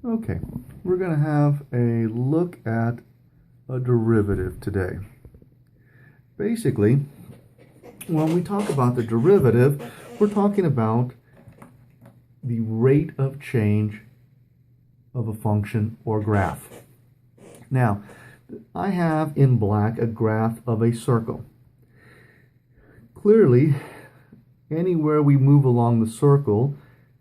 Okay, we're going to have a look at a derivative today. Basically, when we talk about the derivative, we're talking about the rate of change of a function or graph. Now, I have in black a graph of a circle. Clearly, anywhere we move along the circle,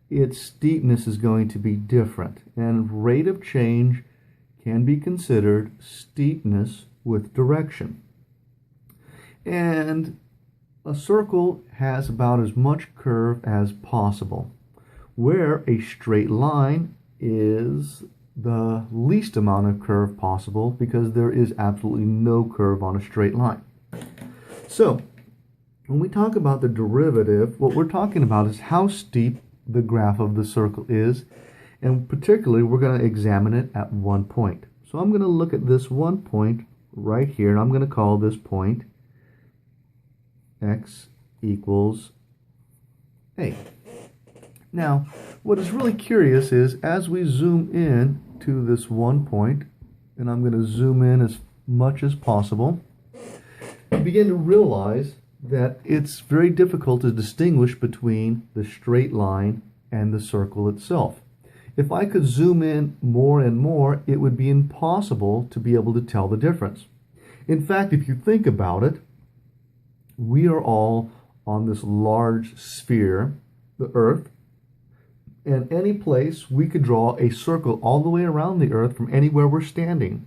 its steepness is going to be different, and rate of change can be considered steepness with direction. And a circle has about as much curve as possible, where a straight line is the least amount of curve possible because there is absolutely no curve on a straight line. So, when we talk about the derivative, what we're talking about is how steep the graph of the circle is, and particularly we're going to examine it at one point. So I'm going to look at this one point right here, and I'm going to call this point x equals a. Now, what is really curious is as we zoom in to this one point, and I'm going to zoom in as much as possible, you begin to realize that it's very difficult to distinguish between the straight line and the circle itself. If I could zoom in more and more, it would be impossible to be able to tell the difference. In fact, if you think about it, we are all on this large sphere, the Earth, and any place we could draw a circle all the way around the Earth from anywhere we're standing.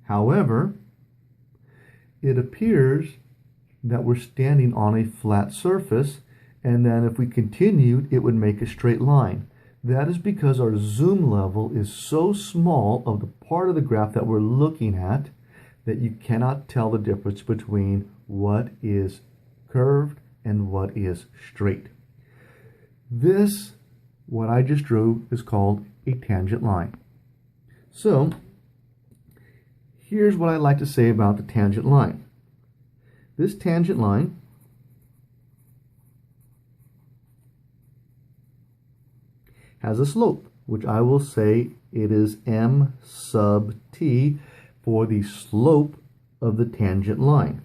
However, it appears that we're standing on a flat surface, and then if we continued, it would make a straight line. That is because our zoom level is so small of the part of the graph that we're looking at that you cannot tell the difference between what is curved and what is straight. This, what I just drew, is called a tangent line. So, here's what I'd like to say about the tangent line. This tangent line has a slope, which I will say it is m sub t for the slope of the tangent line.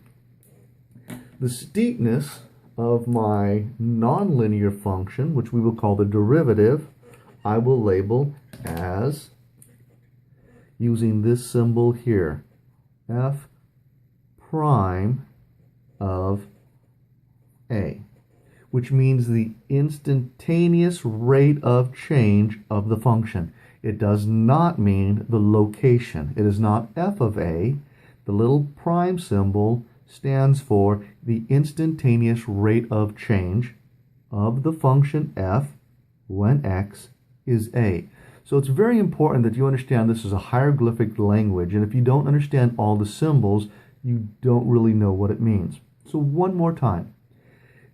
The steepness of my nonlinear function, which we will call the derivative, I will label as, using this symbol here, f prime of a, which means the instantaneous rate of change of the function. It does not mean the location. It is not f of a. The little prime symbol stands for the instantaneous rate of change of the function f when x is a. So it's very important that you understand this is a hieroglyphic language, and if you don't understand all the symbols, you don't really know what it means. So one more time.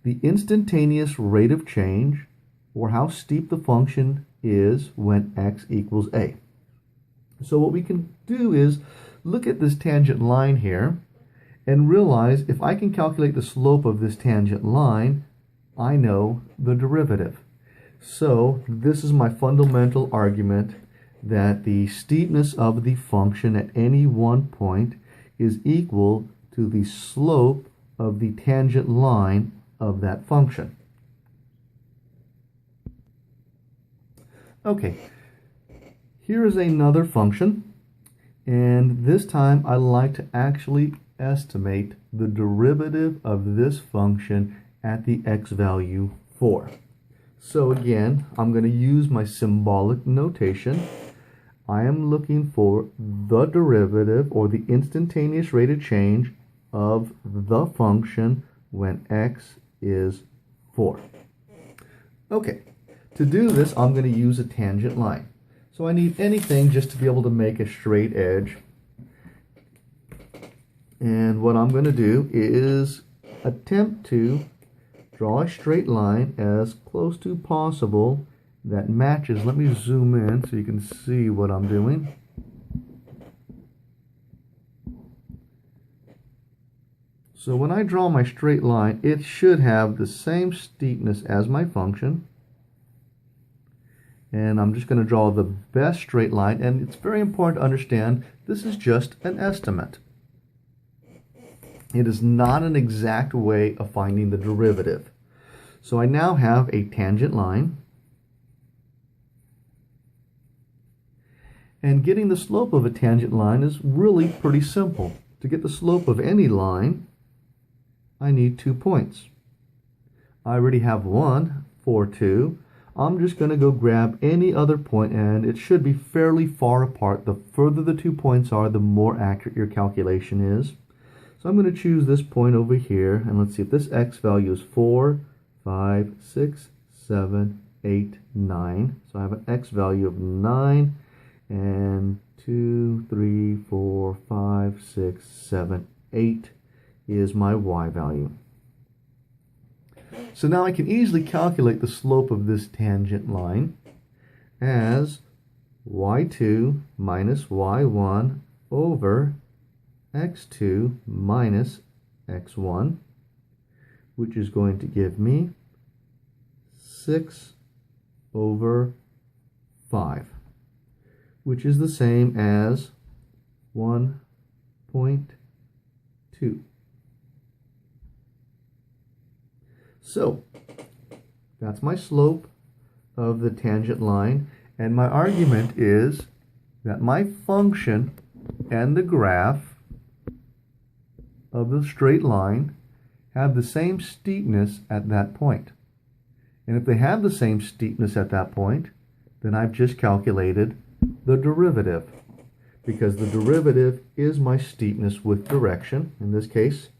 The instantaneous rate of change, or how steep the function is when x equals a. So what we can do is look at this tangent line here and realize if I can calculate the slope of this tangent line, I know the derivative. So this is my fundamental argument that the steepness of the function at any one point is equal to the slope of the tangent line of that function. Okay, here is another function, and this time I like to actually estimate the derivative of this function at the x value 4. So again, I'm going to use my symbolic notation. I am looking for the derivative, or the instantaneous rate of change of the function when x is 4. Okay, to do this, I'm going to use a tangent line. So I need anything just to be able to make a straight edge. And what I'm going to do is attempt to draw a straight line as close to possible that matches. Let me zoom in so you can see what I'm doing. So when I draw my straight line, it should have the same steepness as my function, And I'm just going to draw the best straight line, and it's very important to understand this is just an estimate. It is not an exact way of finding the derivative. So I now have a tangent line, and getting the slope of a tangent line is really pretty simple. To get the slope of any line, I need 2 points. I already have one, 4, 2. I'm just going to go grab any other point, and it should be fairly far apart. The further the 2 points are, the more accurate your calculation is. So I'm going to choose this point over here, and let's see if this x value is 4, 5, 6, 7, 8, 9. So I have an x value of 9, and 2, 3, 4, 5, 6, 7, 8 is my y value. So now I can easily calculate the slope of this tangent line as y2 minus y1 over x2 minus x1, which is going to give me 6 over 5, which is the same as 1.2. So that's my slope of the tangent line, and my argument is that my function and the graph of the straight line have the same steepness at that point. And if they have the same steepness at that point, then I've just calculated the derivative, because the derivative is my steepness with direction. In this case,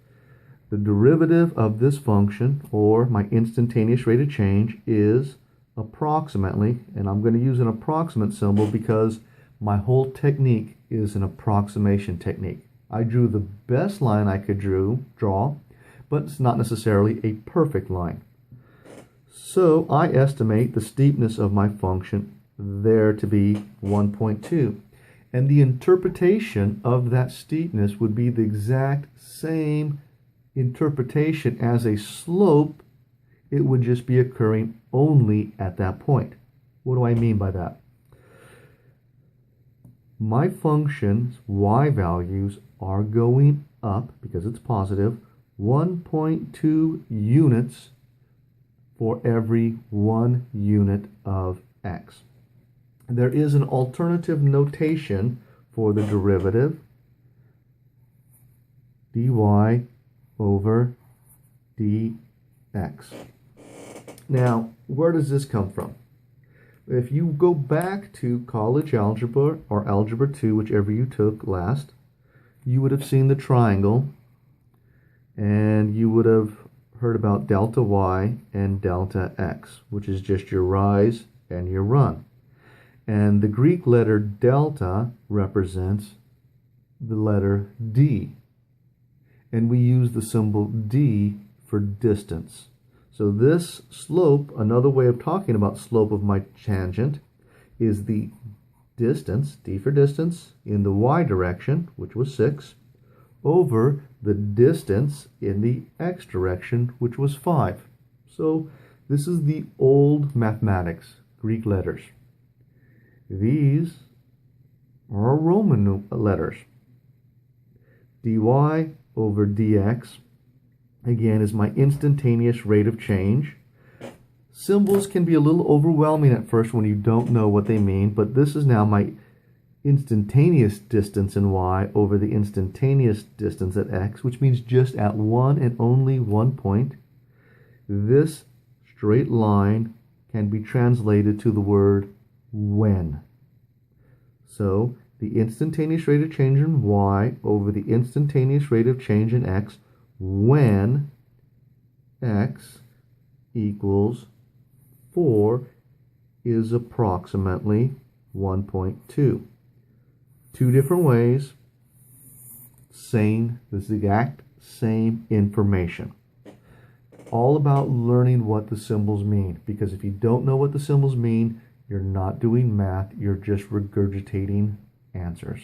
the derivative of this function, or my instantaneous rate of change, is approximately, and I'm going to use an approximate symbol because my whole technique is an approximation technique. I drew the best line I could draw, but it's not necessarily a perfect line. So I estimate the steepness of my function there to be 1.2. And the interpretation of that steepness would be the exact same interpretation as a slope. It would just be occurring only at that point. What do I mean by that? My function's y values are going up, because it's positive, 1.2 units for every 1 unit of x. There is an alternative notation for the derivative, dy over dx. Now, where does this come from? If you go back to college algebra or algebra 2, whichever you took last, you would have seen the triangle, and you would have heard about delta y and delta x, which is just your rise and your run. And the Greek letter delta represents the letter d. And we use the symbol d for distance. So this slope, another way of talking about slope of my tangent, is the distance, d for distance, in the y direction, which was 6, over the distance in the x direction, which was 5. So this is the old mathematics, Greek letters. These are Roman letters. dy over dx, again, is my instantaneous rate of change. Symbols can be a little overwhelming at first when you don't know what they mean, but this is now my instantaneous distance in y over the instantaneous distance at x, which means just at one and only one point. This straight line can be translated to the word when. So the instantaneous rate of change in y over the instantaneous rate of change in x when x equals 4 is approximately 1.2. Two different ways saying the exact same information. All about learning what the symbols mean, because if you don't know what the symbols mean, you're not doing math, you're just regurgitating answers.